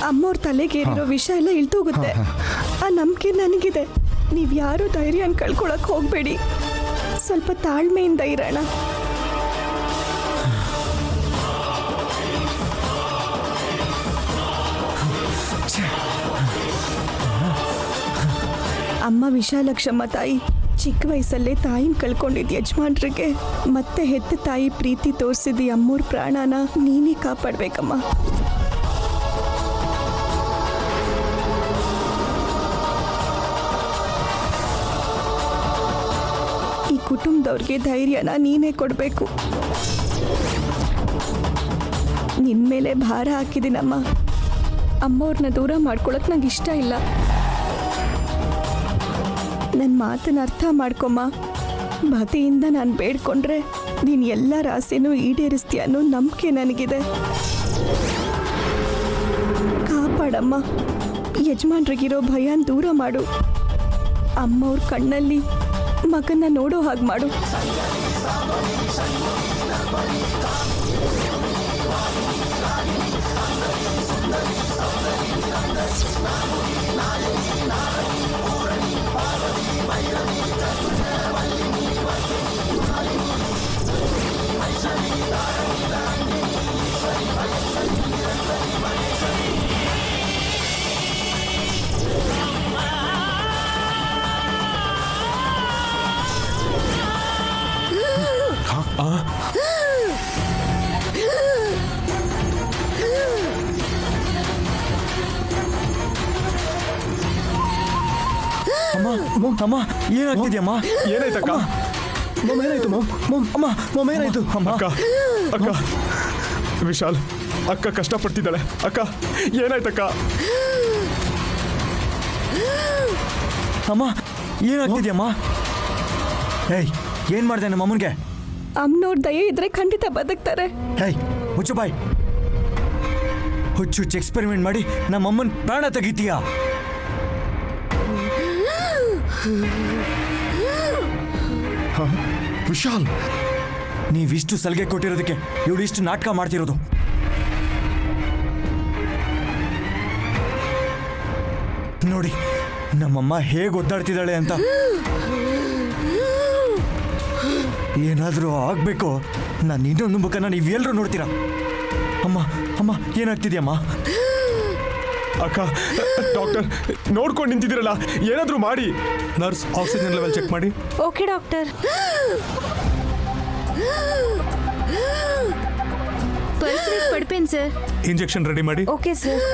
ಅಮ್ಮವ್ರ ತಲೆಗೇರಿರೋ ವಿಷಯ ಎಲ್ಲ ಇಳ್ದೋಗುತ್ತೆ. ಆ ನಂಬಿಕೆ ನನಗಿದೆ. ನೀವು ಯಾರು ಧೈರ್ಯನ ಕಳ್ಕೊಳಕ್ ಹೋಗ್ಬೇಡಿ. ಸ್ವಲ್ಪ ತಾಳ್ಮೆಯಿಂದ ಇರೋಣ. ಅಮ್ಮ ವಿಶಾಲಕ್ಷಮ್ಮ ತಾಯಿ ಚಿಕ್ಕ ವಯಸ್ಸಲ್ಲೇ ತಾಯಿನ ಕಳ್ಕೊಂಡಿದ್ದ ಯಜಮಾನ್ರಿಗೆ ಮತ್ತೆ ಹೆತ್ತ ತಾಯಿ ಪ್ರೀತಿ ತೋರಿಸಿದ ಅಮ್ಮೂರ್ ಪ್ರಾಣನ ನೀನೇ ಕಾಪಾಡ್ಬೇಕಮ್ಮ. ಈ ಕುಟುಂಬದವ್ರಿಗೆ ಧೈರ್ಯನ ನೀನೇ ಕೊಡಬೇಕು. ನಿನ್ ಮೇಲೆ ಭಾರ ಹಾಕಿದ್ದೀನಮ್ಮ. ಅಮ್ಮವ್ರನ್ನ ದೂರ ಮಾಡ್ಕೊಳಕ್ ನಂಗೆ ಇಷ್ಟ ಇಲ್ಲ. ನನ್ನ ಮಾತನ್ನ ಅರ್ಥ ಮಾಡ್ಕೊಮ್ಮ. ಭಕ್ತಿಯಿಂದ ನಾನು ಬೇಡ್ಕೊಂಡ್ರೆ ನೀನು ಎಲ್ಲರ ಆಸೆನೂ ಈಡೇರಿಸ್ತೀಯ ಅನ್ನೋ ನಂಬಿಕೆ ನನಗಿದೆ. ಕಾಪಾಡಮ್ಮ. ಯಜಮಾನ್ರಿಗಿರೋ ಭಯನ ದೂರ ಮಾಡು. ಅಮ್ಮವ್ರ ಕಣ್ಣಲ್ಲಿ ಮಗನ್ನ ನೋಡೋ ಹಾಗೆ ಮಾಡು. ಅಮ್ಮ ಏನಾಗ್ತಿದ್ಯಮ್ಮ? ಏನಾಯ್ತಕ್ಕ? ಮಾಮ್ ಏನಾಯ್ತು ಮಾಮ್? ಅಮ್ಮ ಮಾಮ್ ಏನಾಯ್ತು? ಅಕ್ಕ ಅಕ್ಕ ವಿಶಾಲ್ ಅಕ್ಕ ಕಷ್ಟಪಡ್ತಿದ್ದಾಳೆ. ಅಕ್ಕ ಏನಾಯ್ತಕ್ಕ? ಅಮ್ಮ ಏನಾಗ್ತಿದ್ಯಮ್ಮ? ಏಯ್ ಏನ್ ಮಾಡ್ದೆ ನಮ್ಮ ಅಮ್ಮನ್ಗೆ? ಅಮ್ಮನವ್ರ ದಯೆ ಇದ್ರೆ ಖಂಡಿತ ಬದುಕ್ತಾರೆ. ಹೇಯ್ ಮುಚ್ಚು ಬಾಯ್. ಹುಚ್ಚು ಎಕ್ಸ್ಪೆರಿಮೆಂಟ್ ಮಾಡಿ ನಮ್ಮ ಅಮ್ಮನ ಪ್ರಾಣ ತೆಗಿತೀಯಾ? ವಿಶಾಲ್, ನೀವಿಷ್ಟು ಸಲಿಗೆ ಕೊಟ್ಟಿರೋದಕ್ಕೆ ಇವಳು ಇಷ್ಟು ನಾಟಕ ಮಾಡ್ತಿರೋದು. ನೋಡಿ ನಮ್ಮಮ್ಮ ಹೇಗೆ ಒದ್ದಾಡ್ತಿದ್ದಾಳೆ ಅಂತ. ಏನಾದರೂ ಆಗ್ಬೇಕು. ನಾನು ಇನ್ನೊಂದು ಮುಖನ ನೀವೆಲ್ಲರೂ ನೋಡ್ತೀರಾ. ಅಮ್ಮ ಅಮ್ಮ ಏನಾಗ್ತಿದ್ಯಮ್ಮ? ಅಕ್ಕ ಡಾಕ್ಟರ್ ನೋಡ್ಕೊಂಡು ನಿಂತಿದ್ದೀರಲ್ಲ, ಏನಾದರೂ ಮಾಡಿ. ನರ್ಸ್ ಆಕ್ಸಿಜನ್ ಲೆವೆಲ್ ಚೆಕ್ ಮಾಡಿ. Okay doctor. ಪಲ್ಸ್ ರೇಟ್ ಪಡ್ಪೇನ್ ಸರ್. ಇಂಜೆಕ್ಷನ್ ರೆಡಿ ಮಾಡಿ. Okay sir.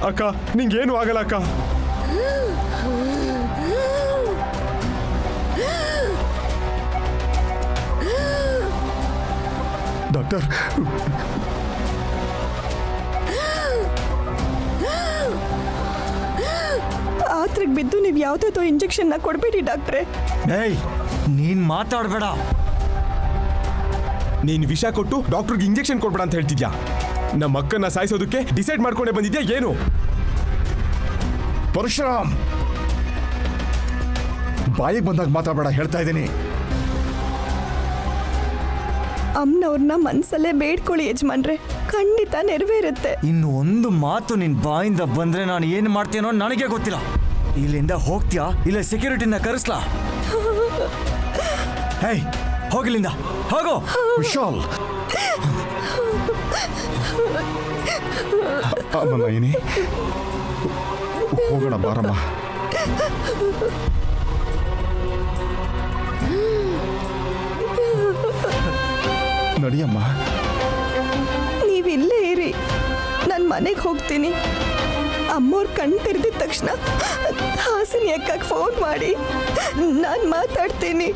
ಅಕ್ಕ ನಿಂಗೇನು ಆಗಲ್ಲ ಅಕ್ಕ. ಡಾಕ್ಟರ್ ಆತ್ರಕ್ಕೆ ಬಿದ್ದು ನೀವು ಯಾವುದಾದ್ರು ಇಂಜೆಕ್ಷನ್ನ ಕೊಡಬೇಡಿ ಡಾಕ್ಟ್ರೆ. ಏಯ್ ನೀನ್ ಮಾತಾಡಬೇಡ. ನೀನ್ ವಿಷ ಕೊಟ್ಟು ಡಾಕ್ಟರ್ಗೆ ಇಂಜೆಕ್ಷನ್ ಕೊಡ್ಬೇಡ ಅಂತ ಹೇಳ್ತಿದ್ಯಾ? ನಮ್ಮ ಅಕ್ಕನ್ನ ಸಾಯಿಸೋದಕ್ಕೆ ಡಿಸೈಡ್ ಮಾಡ್ಕೊಂಡೇ ಬಂದಿದ್ಯಾ ಏನು? ಪರಶುರಾಮ್, ಬಾಯಿಗೆ ಬಂದಾಗ ಮಾತಾಡಬೇಡ ಹೇಳ್ತಾ ಇದ್ದೀನಿ. ಅಮ್ಮನವ್ರನ್ನ ಮನ್ಸಲ್ಲೇ ಬೇಡ್ಕೊಳ್ಳಿ ಯಜಮಾನ್ರೆ, ಖಂಡಿತ ನೆರವೇರುತ್ತೆ. ಇನ್ನು ಒಂದು ಮಾತು ನಿನ್ ಬಾಯಿಂದ ಬಂದ್ರೆ ನಾನು ಏನು ಮಾಡ್ತೀನೋ ನನಗೆ ಗೊತ್ತಿಲ್ಲ. ಇಲ್ಲಿಂದ ಹೋಗ್ತೀಯಾ ಇಲ್ಲ ಸೆಕ್ಯೂರಿಟಿನ ಕರೆಸ್ಲಾ? ಹೇಯ್ ಹೋಗಿಲ್ಲಿಂದ ಹೋಗೋ. ವಿಶಾಲ್, ಅಮ್ಮ ನಯನಿ, ಹೋಗೋಣ ಬಾರಮ್ಮ. ನಡಿಯಮ್ಮ. ನೀವಿಲ್ಲೇ ಇರಿ, ನಾನು ಮನೆಗೆ ಹೋಗ್ತೀನಿ. ಅಮ್ಮವ್ರ ಕಣ್ ತೆರೆದಿದ ತಕ್ಷಣ ಹಾಸಿನಿ ಅಕ್ಕಗೆ ಫೋನ್ ಮಾಡಿ ನಾನು ಮಾತಾಡ್ತೀನಿ.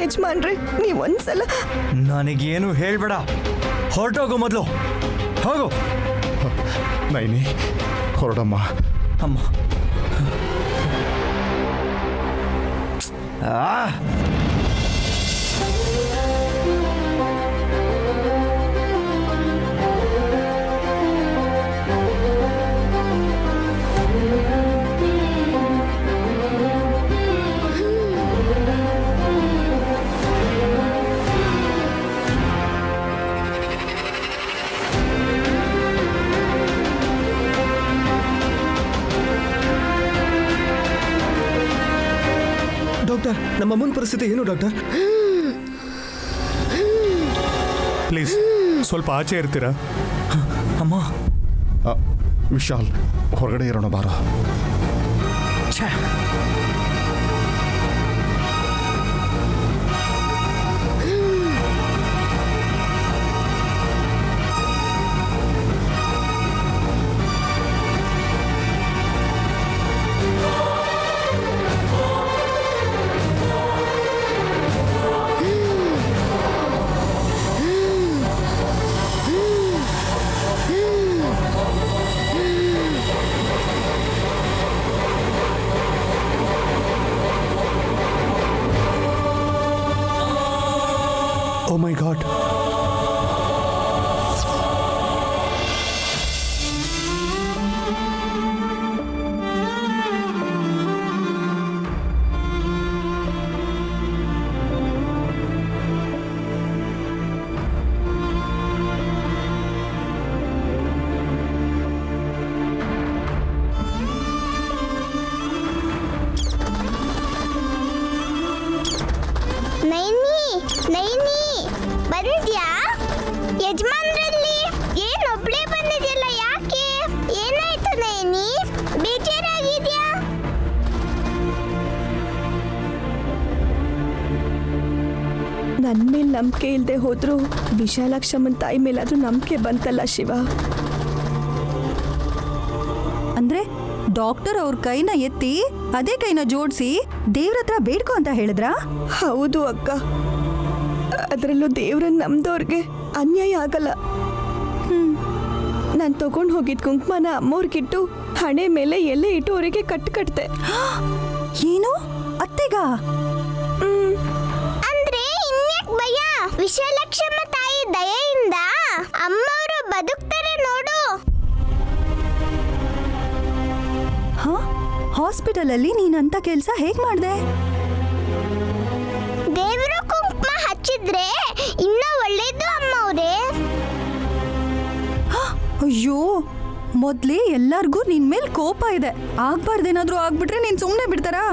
ಯಜಮಾನ್ರೆ ನೀವೊಂದ್ಸಲ ನನಗೇನು ಹೇಳ್ಬೇಡ, ಹೊರಟೋಗು ಮೊದಲು ಹೋಗು. ನೈನಿ ಹೊರಡಮ್ಮ. ಅಮ್ಮ ಡಾಕ್ಟರ್ ನಮ್ಮ ಅಮ್ಮನ ಪರಿಸ್ಥಿತಿ ಏನು ಡಾಕ್ಟರ್? ಪ್ಲೀಸ್ ಸ್ವಲ್ಪ ಆಚೆ ಇರ್ತೀರಾ? ಅಮ್ಮ. ವಿಶಾಲ್, ಹೊರಗಡೆ ಇರೋಣ ಬಾರೋ. ಛೇ. Oh my God. Naini Naini ಬಂದ್ಯಾ? ಯಜಮಾನ್ರಲ್ಲಿ ಏನೊಬ್ಳೇ ಬಂದಿದ್ಯಲ್ಲ, ಯಾಕೆ? ಏನಾಯ್ತು ನೈನಿ? ಬೇಜಾರಾಗಿದ್ಯಾ? ನನ್ನ ಮೇಲೆ ನಂಬಿಕೆ ಇಲ್ಲದೆ ಹೋದ್ರು ವಿಶಾಲಾಕ್ಷಮ್ಮನ ತಾಯಿ ಮೇಲಾದ್ರೂ ನಂಬಿಕೆ ಬಂತಲ್ಲ ಶಿವ. ಅಂದ್ರೆ ಡಾಕ್ಟರ್ ಅವ್ರ ಕೈನ ಎತ್ತಿ ಅದೇ ಕೈನ ಜೋಡಿಸಿ ದೇವ್ರ ಹತ್ರ ಬೇಡ್ಕೊ ಅಂತ ಹೇಳಿದ್ರಾ? ಹೌದು ಅಕ್ಕ, ಅದರಲ್ಲೂ ದೇವ್ರನ್ನ ನಂಬ್ದವ್ರಿಗೆ ಅನ್ಯಾಯ ಆಗಲ್ಲ. ನಾನು ತಗೊಂಡು ಹೋಗಿದ್ ಕುಂಕುಮನ ಅಮ್ಮವ್ರಿಗಿಟ್ಟು ಹಣೆ ಮೇಲೆ ಎಲೆ ಇಟ್ಟು ಅವರಿಗೆ ಕಟ್ತೆ. ಏನು ಅತ್ತೆಗ? ಅಂದ್ರೆ ಇನ್ಯಾಕ್ ಭಯ? ವಿಶಾಲಕ್ಷಮ್ಮ ತಾಯಿ ದಯೆಯಿಂದ ಅಮ್ಮವರು ಬದುಕ್ತಾರೆ ನೋಡು. ಹಾಸ್ಪಿಟಲ್ ಅಲ್ಲಿ ನೀನಂತ ಕೆಲ್ಸ ಹೇಗ್ ಮಾಡ್ದೆ? ದೇವರು ಕುಂಕುಮ ಹಚ್ಚಿದ್ರೆ ಇನ್ನ ಒಳ್ಳೇದು ಅಮ್ಮವ್ರೆ. ಅಯ್ಯೋ, ಮೊದ್ಲೇ ಎಲ್ಲಾರ್ಗೂ ನಿನ್ ಮೇಲ್ ಕೋಪ ಇದೆ. ಆಗ್ಬಾರ್ದೇನಾದ್ರೂ ಆಗ್ಬಿಟ್ರೆ ನೀನ್ ಸುಮ್ನೆ ಬಿಡ್ತಾರಾ?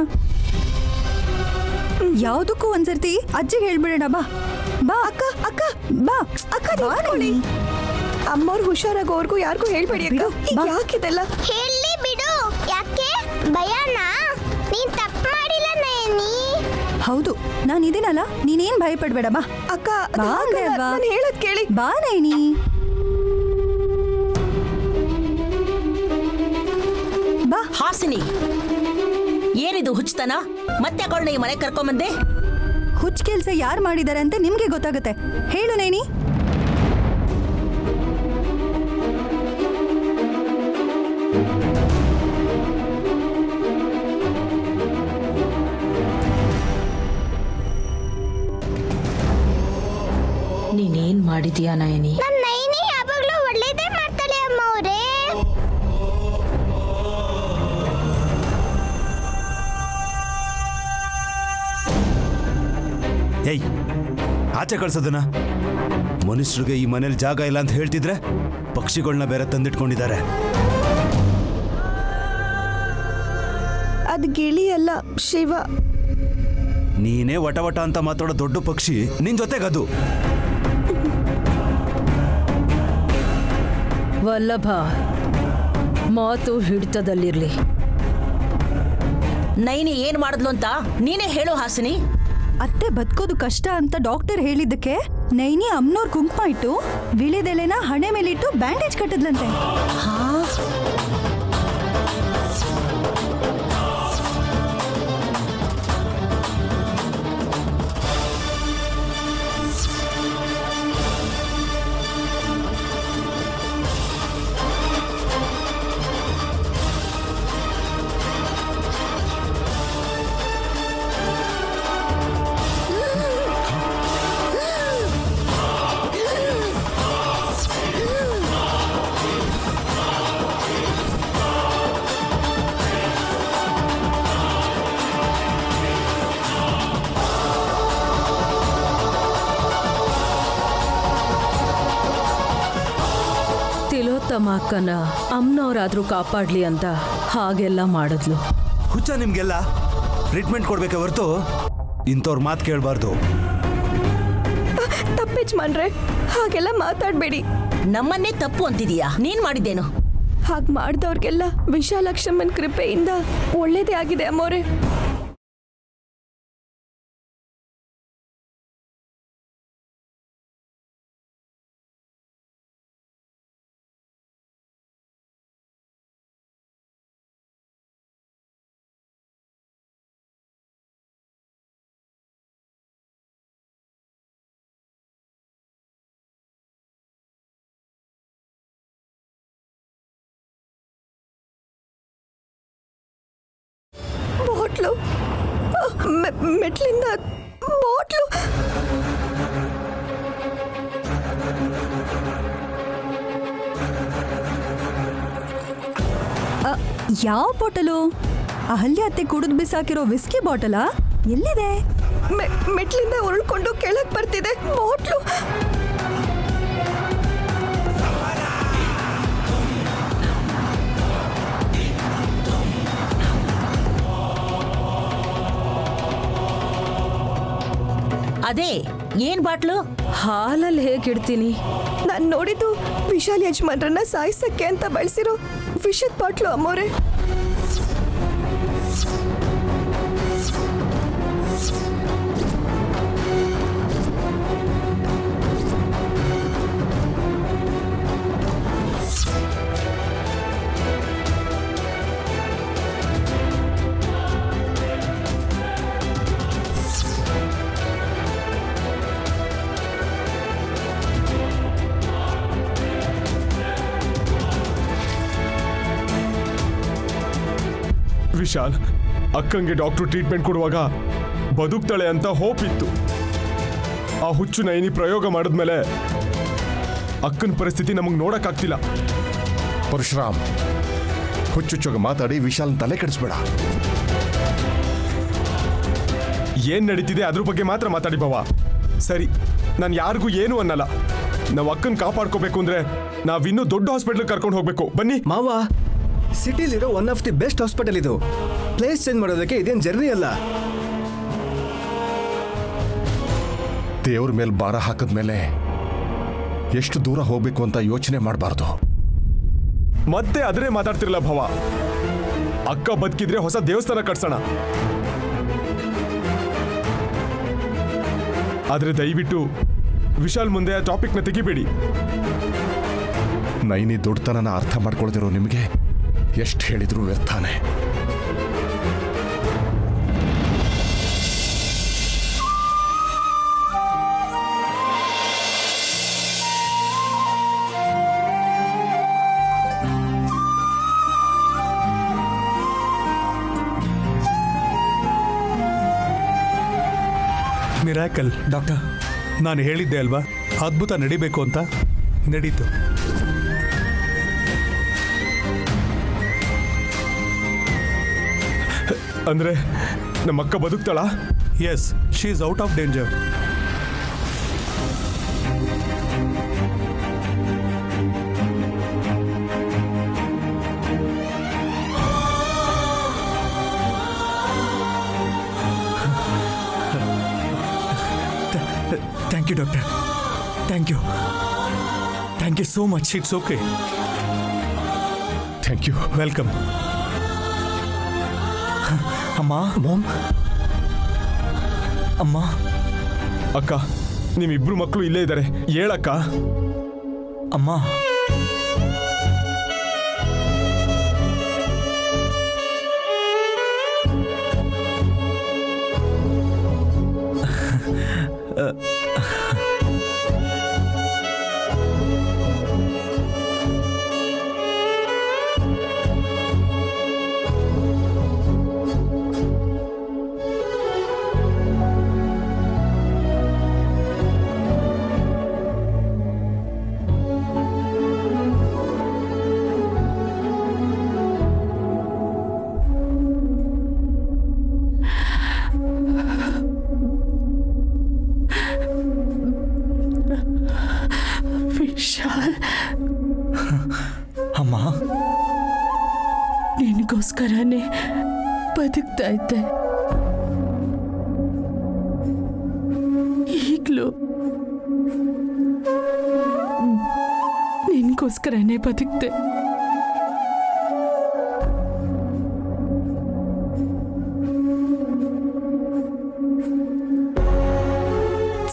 ಯಾವ್ದಕ್ಕೂ ಒಂದ್ಸರ್ತಿ ಅಜ್ಜಿಗೆ ಹೇಳ್ಬಿಡೋಣ. ಬಾ ಬಾ ಅಕ್ಕ, ಅಕ್ಕ ಬಾ ಅಕ್ಕ. ಅಮ್ಮವ್ರು ಹುಷಾರಾಗೋವರೆಗೂ ಯಾರಿಗೂ ಹೇಳ್ಬೇಡಿ ಅಕ್ಕ. ಯಾಕಿದೆಲ್ಲ? ಹೇಳಿ ಬಿಡು. ಯಾಕೆ ಭಯನಾ? ನೀನ್ ತಪ್ಪು ಮಾಡಿಲ್ಲ ನಯನಿ. ಹೌದು, ನಾನು ಇದೀನಲ್ಲ, ನೀನೇನ್ ಭಯ ಪಡ್ಬೇಡ. ಬಾ ಅಕ್ಕ, ಬಾ ಅಂದ್ರೆ ಬಾ. ನಾನು ಹೇಳೋದ್ ಕೇಳಿ. ಬಾ ನೈನಿ. ಬಾ. ಹಾಸಿನಿ, ಏನಿದು ಹುಚ್ಚತನ? ಮತ್ತೆ ಅವಳನ್ನ ಈ ಮನೆ ಕರ್ಕೊಂಬಂದೆ? ಹುಚ್ಚ ಕೆಲ್ಸ ಯಾರು ಮಾಡಿದಾರೆ ಅಂತ ನಿಮ್ಗೆ ಗೊತ್ತಾಗುತ್ತೆ. ಹೇಳು ನೈನಿ. ನೀನೇನ್ ಮಾಡಿದ್ಯಾ ನಯನಿ? ನಮ್ ನೈನಿ ಯಾವಾಗ್ಲೂ ಒಳ್ಳೇದೇ ಮಾಡ್ತಾಳೆ ಅಮ್ಮವ್ರೆ. ಏಯ್, ಆಚೆ ಕಳ್ಸೋದನ್ನ. ಮನುಷ್ಯರಿಗೆ ಈ ಮನೇಲಿ ಜಾಗ ಇಲ್ಲ ಅಂತ ಹೇಳ್ತಿದ್ರೆ ಪಕ್ಷಿಗಳನ್ನ ಬೇರೆ ತಂದಿಟ್ಕೊಂಡಿದ್ದಾರೆ. ಅದ್ ಗಿಳಿ ಅಲ್ಲ ಶಿವ. ನೀನೇ ವಟ ವಟ ಅಂತ ಮಾತಾಡೋ ದೊಡ್ಡ ಪಕ್ಷಿ ನಿನ್ ಜೊತೆಗದು. ವಲ್ಲಭ, ಮಾತು ಹಿಡಿತದಲ್ಲಿರ್ಲಿ. ನೈನಿ ಏನ್ ಮಾಡಿದ್ಲು ಅಂತ ನೀನೇ ಹೇಳು ಹಾಸಿನಿ. ಅತ್ತೆ ಬದುಕೋದು ಕಷ್ಟ ಅಂತ ಡಾಕ್ಟರ್ ಹೇಳಿದ್ದಕ್ಕೆ ನೈನಿ ಅಮ್ಮನವ್ರ ಕುಂಕುಮ ಇಟ್ಟು ವಿಳೆದೆಲೆನ ಹಣೆ ಮೇಲಿಟ್ಟು ಬ್ಯಾಂಡೇಜ್ ಕಟ್ಟಿದ್ಲಂತೆ. ತಿಲೋತ್ತಮ ಅಕ್ಕನ ಅಮ್ಮನವರಾದ್ರೂ ಕಾಪಾಡ್ಲಿ ಅಂತ ಹಾಗೆಲ್ಲ ಮಾಡಿದ್ಲು. ಹುಚ್ಚ ನಿಮ್ಗೆಲ್ಲ? ಟ್ರೀಟ್ಮೆಂಟ್ ಕೊಡ್ಬೇಕೆ ಹೊರತು ಇಂಥವ್ರ ಮಾತು ಕೇಳಬಾರ್ದು. ತಪ್ಪೆಜ್ಮಾನ್ರೆ, ಹಾಗೆಲ್ಲ ಮಾತಾಡಬೇಡಿ. ನಮ್ಮನ್ನೇ ತಪ್ಪು ಅಂತಿದೀಯಾ? ನೀನ್ ಮಾಡಿದ್ದೇನು? ಹಾಗೆ ಮಾಡ್ದವ್ರಿಗೆಲ್ಲ ವಿಶಾಲಾಕ್ಷಮ್ಮನ ಕೃಪೆಯಿಂದ ಒಳ್ಳೇದೇ ಆಗಿದೆ ಅಮ್ಮೋರೆ. ಬಾಟ್ಲು, ಮೆಟ್ಲಿಂದ ಬಾಟ್ಲು. ಯಾವ ಬಾಟಲು? ಅಹಲ್ಯ ಅತ್ತೆ ಕುಡಿದು ಬಿಸಾಕಿರೋ ವಿಸ್ಕಿ ಬಾಟಲಾ? ಎಲ್ಲಿದೆ? ಮೆಟ್ಲಿಂದ ಉರುಳ್ಕೊಂಡು ಕೆಳಗೆ ಬರ್ತಿದೆ ಬಾಟ್ಲು. ಅದೇ ಏನ್ ಬಾಟ್ಲು? ಹಾಲಲ್ಲಿ ಹೇಗಿಡ್ತೀನಿ? ನಾನು ನೋಡಿದ್ದು ವಿಶಾಲ್ ಯಜಮಾನ್ರನ್ನ ಸಾಯಿಸಕ್ಕೆ ಅಂತ ಬಳಸಿರೋ ವಿಷದ ಬಾಟ್ಲು ಅಮ್ಮೋರೆ. ವಿಶಾಲ್, ಅಕ್ಕಂಗೆ ಡಾಕ್ಟ್ರು ಟ್ರೀಟ್ಮೆಂಟ್ ಕೊಡುವಾಗ ಬದುಕ್ತಾಳೆ ಅಂತ ಹೋಪ್ ಇತ್ತು. ಆ ಹುಚ್ಚು ನೈನಿ ಪ್ರಯೋಗ ಮಾಡಿದ್ಮೇಲೆ ಅಕ್ಕನ ಪರಿಸ್ಥಿತಿ ನಮಗೆ ನೋಡಕ್ಕಾಗ್ತಿಲ್ಲ. ಪರಶುರಾಮ್, ಹುಚ್ಚುಚ್ಚೋಗ ಮಾತಾಡಿ ವಿಶಾಲ್ ತಲೆ ಕೆಡಿಸ್ಬೇಡ. ಏನ್ ನಡೀತಿದೆ ಅದ್ರ ಬಗ್ಗೆ ಮಾತ್ರ ಮಾತಾಡಿ ಬಾವ. ಸರಿ, ನಾನು ಯಾರಿಗೂ ಏನು ಅನ್ನಲ್ಲ. ನಾವು ಅಕ್ಕನ ಕಾಪಾಡ್ಕೋಬೇಕು ಅಂದ್ರೆ ನಾವಿನ್ನೂ ದೊಡ್ಡ ಹಾಸ್ಪಿಟಲ್ ಕರ್ಕೊಂಡು ಹೋಗ್ಬೇಕು. ಬನ್ನಿ ಮಾವ, ಸಿಟಿಲಿರೋ one of the best hospital ಇದು. ಪ್ಲೇಸ್ ಚೇಂಜ್ ಮಾಡೋದಕ್ಕೆ ಇದೇನು ಜರ್ನಿ ಅಲ್ಲ. ದೇವ್ರ ಮೇಲೆ ಭಾರ ಹಾಕಿದ್ಮೇಲೆ ಎಷ್ಟು ದೂರ ಹೋಗ್ಬೇಕು ಅಂತ ಯೋಚನೆ ಮಾಡಬಾರ್ದು. ಮತ್ತೆ ಅದನ್ನೇ ಮಾತಾಡ್ತಿರಲ್ಲ ಭಾವ. ಅಕ್ಕ ಬದುಕಿದ್ರೆ ಹೊಸ ದೇವಸ್ಥಾನ ಕಟ್ಸೋಣ. ಆದ್ರೆ ದಯವಿಟ್ಟು ವಿಶಾಲ್ ಮುಂದೆ ಆ ಟಾಪಿಕ್ನ ತೆಗಿಬೇಡಿ. ನೈನಿ ದೊಡ್ಡತನನ ಅರ್ಥ ಮಾಡ್ಕೊಳ್ದಿರೋ ನಿಮಗೆ ಎಷ್ಟು ಹೇಳಿದ್ರು ವ್ಯರ್ಥಾನೆ. ಮಿರಾಕಲ್ ಡಾಕ್ಟರ್, ನಾನು ಹೇಳಿದ್ದೆ ಅಲ್ವಾ ಅದ್ಭುತ ನಡಿಬೇಕು ಅಂತ. ನಡೀತು. ಅಂದ್ರೆ ನಮ್ಮ ಅಕ್ಕ ಬದುಕ್ತಾಳಾ? Yes, she is out of danger. Thank you doctor, thank you, thank you so much. It's okay. Thank you. Welcome. ಅಮ್ಮ, ಮಾಮ್, ಅಮ್ಮ, ಅಕ್ಕ, ನಿಮ್ಮಿಬ್ರು ಮಕ್ಕಳು ಇಲ್ಲೇ ಇದ್ದಾರೆ. ಹೇಳಕ್ಕ. ಅಮ್ಮ, ವಿಶಾಲ್, ಅಮ್ಮ, ನಿನಗೋಸ್ಕರನೇ ಬದುಕ್ತಾ ಇದ್ದೆ. ಮೊದಲು ನಿನ್ಗೋಸ್ಕರನೇ ಬದುಕ್ತೆ.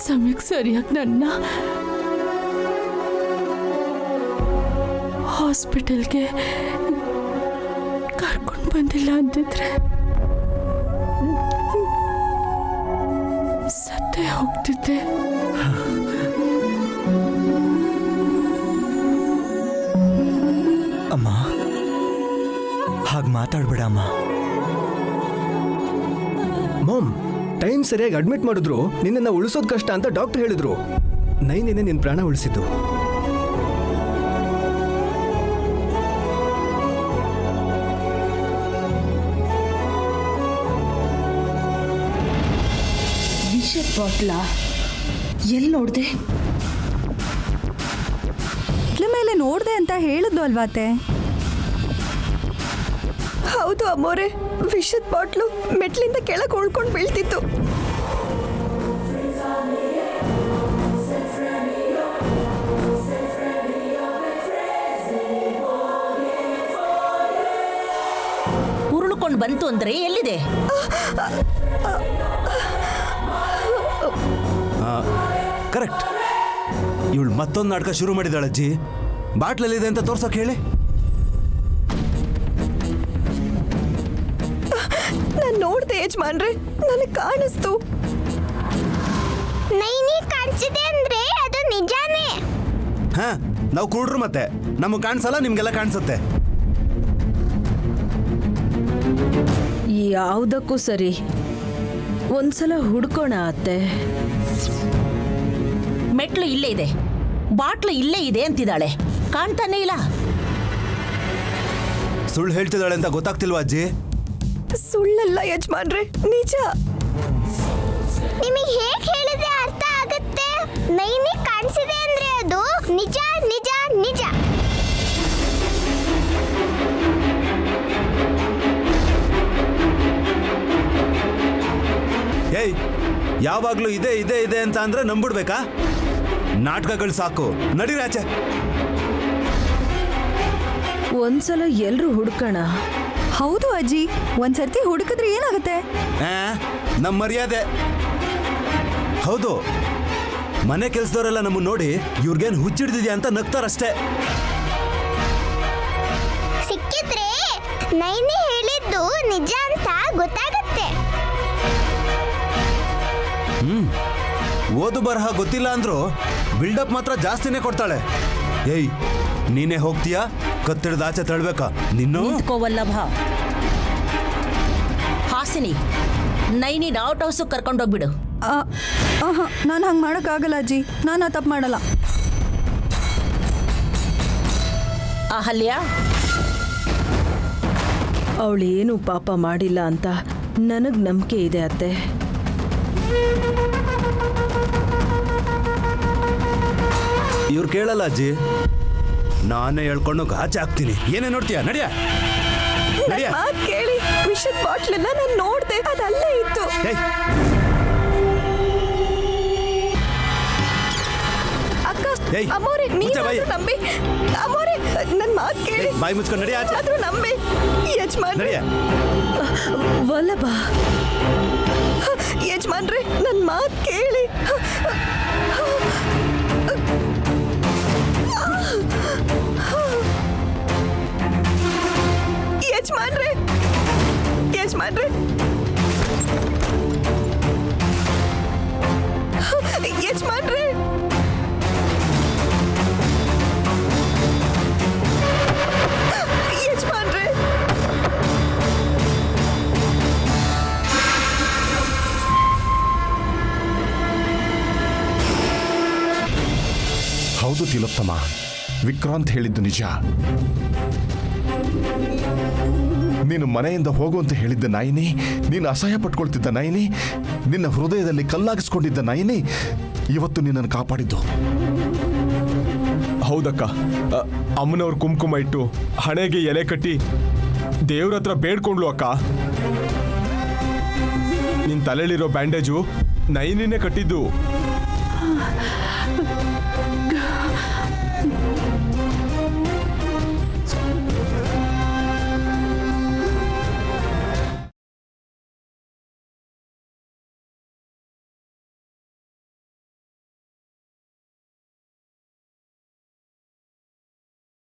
ಸಮಯಕ್ಕೆ ಸರಿಯಾಗಿ ನನ್ನ ಹಾಸ್ಪಿಟಲ್ಗೆ ಕರ್ಕೊಂಡು ಬಂದಿಲ್ಲ ಅಂತಿದ್ರೆ ಸತ್ತೇ ಹೋಗ್ತಿದ್ದೆ. ಅಮ್ಮ ಹಾಗೆ ಮಾತಾಡ್ಬೇಡ ಅಮ್ಮ. ಮಾಮ್, ಟೈಮ್ ಸರಿಯಾಗಿ ಅಡ್ಮಿಟ್ ಮಾಡಿದ್ರು ನಿನ್ನನ್ನು ಉಳಿಸೋದು ಕಷ್ಟ ಅಂತ ಡಾಕ್ಟರ್ ಹೇಳಿದ್ರು. ನೈನಿನೇ ನಿನ್ನ ಪ್ರಾಣ ಉಳಿಸಿದ್ದು. ವಿಷದ ಬಾಟ್ಲ ಎಲ್ಲಿ ನೋಡ್ದೆ? ಮೇಲೆ ನೋಡ್ದೆ ಅಂತ ಹೇಳಿದ್ಲು ಅಲ್ವಾತೆ? ಹೌದು ಅಮ್ಮೋರೆ, ವಿಷದ ಬಾಟ್ಲು ಮೆಟ್ಲಿಂದ ಕೆಳಗೆ ಉಳ್ಕೊಂಡು ಬೀಳ್ತಿತ್ತು. ಉರುಳ್ಕೊಂಡು ಬಂತು ಅಂದ್ರೆ ಎಲ್ಲಿದೆ? ಕರೆಕ್ಟ್. ಇವಳು ಮತ್ತೊಂದು ನಾಟಕ ಶುರು ಮಾಡಿದಾಳಜ್ಜಿ. ಬಾಟ್ಲಲ್ಲಿದೆ ಅಂತ ತೋರ್ಸೋಕೆ ಹೇಳಿ. ನಾನು ನೋಡ್ದೆ ಯಜಮಾನ್ರೆ, ನನಗೆ ಕಾಣಿಸ್ತು. ನೈನಿ ಕಾಣಿಸಿದೆ ಅಂದ್ರೆ ಅದು ನಿಜಾನೇ. ಹಾ, ನಾವು ಕೂಡ್ರು ಮತ್ತೆ ನಮಗೆ ಕಾಣಿಸಲ್ಲ, ನಿಮ್ಗೆಲ್ಲ ಕಾಣಿಸುತ್ತೆ. ಯಾವುದಕ್ಕೂ ಸರಿ, ಒಂದ್ಸಲ ಹುಡ್ಕೋಣ ಅತ್ತೆ. ಮೆಟ್ಲು ಇಲ್ಲೇ ಇದೆ, ಬಾಟ್ಲು ಇಲ್ಲೇ ಇದೆ ಅಂತಿದ್ದಾಳೆ, ಕಾಣ್ತಾನೆ ಇಲ್ಲ. ಸುಳ್ಳು ಹೇಳ್ತಿದ್ದಾಳೆ ಅಂತ ಗೊತ್ತಾಗ್ತಿಲ್ವಾ ಅಜ್ಜಿ? ಸುಳ್ಳಲ್ಲ ಯಜಮಾನ್ರೆ, ನಿಜ. ನಿಮಗೆ ಹೇಗೆ ಹೇಳಿದ್ರೆ ಅರ್ಥ ಆಗುತ್ತೆ? ನೈನಿ ಕಾಣಿಸಿದೆ ಅಂದ್ರೆ ಅದು ನಿಜ ನಿಜ ನಿಜ. ಏಯ್, ಯಾವಾಗ್ಲೂ ಇದೆ ಇದೆ ಇದೆ ಅಂತ ಅಂದ್ರೆ ನಂಬಿಡ್ಬೇಕಾ? ನಾಟಕಗಳು ಸಾಕು, ನಡೀರಿ ಆಚೆ. ಒಂದ್ಸಲ ಎಲ್ರು ಹುಡ್ಕೋಣ. ಹೌದು ಅಜ್ಜಿ, ಒಂದ್ಸರ್ತಿ ಹುಡುಕಿದ್ರೆ ಏನಾಗುತ್ತೆ? ನಮ್ಮ ಮರ್ಯಾದೆ. ಹೌದು, ಮನೆ ಕೆಲಸದವರೆಲ್ಲ ನಮ್ಮನ್ನು ನೋಡಿ ಇವ್ರಿಗೇನು ಹುಚ್ಚಿಡ್ದಿದ್ಯಾ ಅಂತ ನಗ್ತಾರಷ್ಟೇ. ಸಿಕ್ಕಿದ್ರೆ ನೈನಿ ಹೇಳಿದ್ದು ನಿಜ ಅಂತ ಗೊತ್ತಾಗುತ್ತೆ. ಓದು ಬರಹ ಗೊತ್ತಿಲ್ಲ ಅಂದ್ರು ಬಿಲ್ಡಪ್ ಮಾತ್ರ ಜಾಸ್ತಿನೇ ಕೊಡ್ತಾಳೆ. ಏಯ್, ನೀನೇ ಹೋಗ್ತೀಯಾ? ಕತ್ತಿಡ್ದ ಆಚೆ ತಳ್ಬೇಕಾ ನಿನ್ನು? ನಿಂತ್ಕೋವಲ್ಲಭ. ಹಾಸಿನಿ, ನೈನಿನ ಔಟ್ ಹೌಸ್ ಕರ್ಕೊಂಡೋಗ್ಬಿಡು. ನಾನು ಹಂಗೆ ಮಾಡೋಕ್ಕಾಗಲ್ಲ ಅಜ್ಜಿ, ನಾನು ಆ ತಪ್ಪು ಮಾಡಲ್ಲ. ಅಹಲ್ಯ, ಅವಳೇನು ಪಾಪ ಮಾಡಿಲ್ಲ ಅಂತ ನನಗೆ ನಂಬಿಕೆ ಇದೆ ಅತ್ತೆ. ಇವ್ರು ಕೇಳಲ್ಲ ಅಜ್ಜಿ, ನಾನೇ ಹೇಳ್ಕೊಂಡು ಆಚೆ ಹಾಕ್ತೀನಿ. ಏನೇ ನೋಡ್ತೀಯಾ? ನಡಿಯ ನಡಿಯ. ಮಾತ್ ಕೇಳಿ, ವಿಷದ ಬಾಟ್ಲೆಲ್ಲ ನಾನು ನೋಡ್ದೆ, ಅದಲ್ಲೇ ಇತ್ತು. ಅಕ್ಕ, ಏಯ್, ಅಮ್ಮೋರೆ, ಮುಚ್ಚ ಬಾಯಿ. ನೀನು ನಂಬಿ. ಅಮ್ಮೋರೆ, ನನ್ನ ಮಾತ್ ಕೇಳಿ. ಬಾಯಿ ಮುಚ್ಕೊಂಡು ನಡಿ ಆಚೆ. ಆದ್ರೂ ನಂಬಿ ಯಜಮಾನ್ರೆ. ನಡಿಯ. ವಲ್ಲಭ, ಯಜಮಾನ್ರೆ, ನನ್ನ ಮಾತ್ ಕೇಳಿ. ಯಜಮಾನ್ರೆ, ಯಜಮಾನ್ರೆ, ಯಜಮಾನ್ರೆ. ಯಜಮಾನ್ರೆ, ಹೌದು ತಿಲೋತ್ತಮ, ವಿಕ್ರಾಂತ್ ಹೇಳಿದ್ದು ನಿಜ. ನೀನು ಮನೆಯಿಂದ ಹೋಗು ಅಂತ ಹೇಳಿದ್ದ ನೈನಿ, ನೀನು ಅಸಹ್ಯ ಪಟ್ಕೊಳ್ತಿದ್ದ ನೈನಿ, ನಿನ್ನ ಹೃದಯದಲ್ಲಿ ಕಲ್ಲಾಗಿಸ್ಕೊಂಡಿದ್ದ ನೈನಿ ಇವತ್ತು ನಿನ್ನನ್ನು ಕಾಪಾಡಿದ್ದು. ಹೌದಕ್ಕ, ಅಮ್ಮನವ್ರ ಕುಂಕುಮ ಇಟ್ಟು ಹಣೆಗೆ ಎಲೆ ಕಟ್ಟಿ ದೇವ್ರ ಹತ್ರ ಬೇಡ್ಕೊಂಡ್ಲು ಅಕ್ಕ. ನಿನ್ ತಲೆಯಲ್ಲಿರೋ ಬ್ಯಾಂಡೇಜು ನೈನಿನೇ ಕಟ್ಟಿದ್ದು.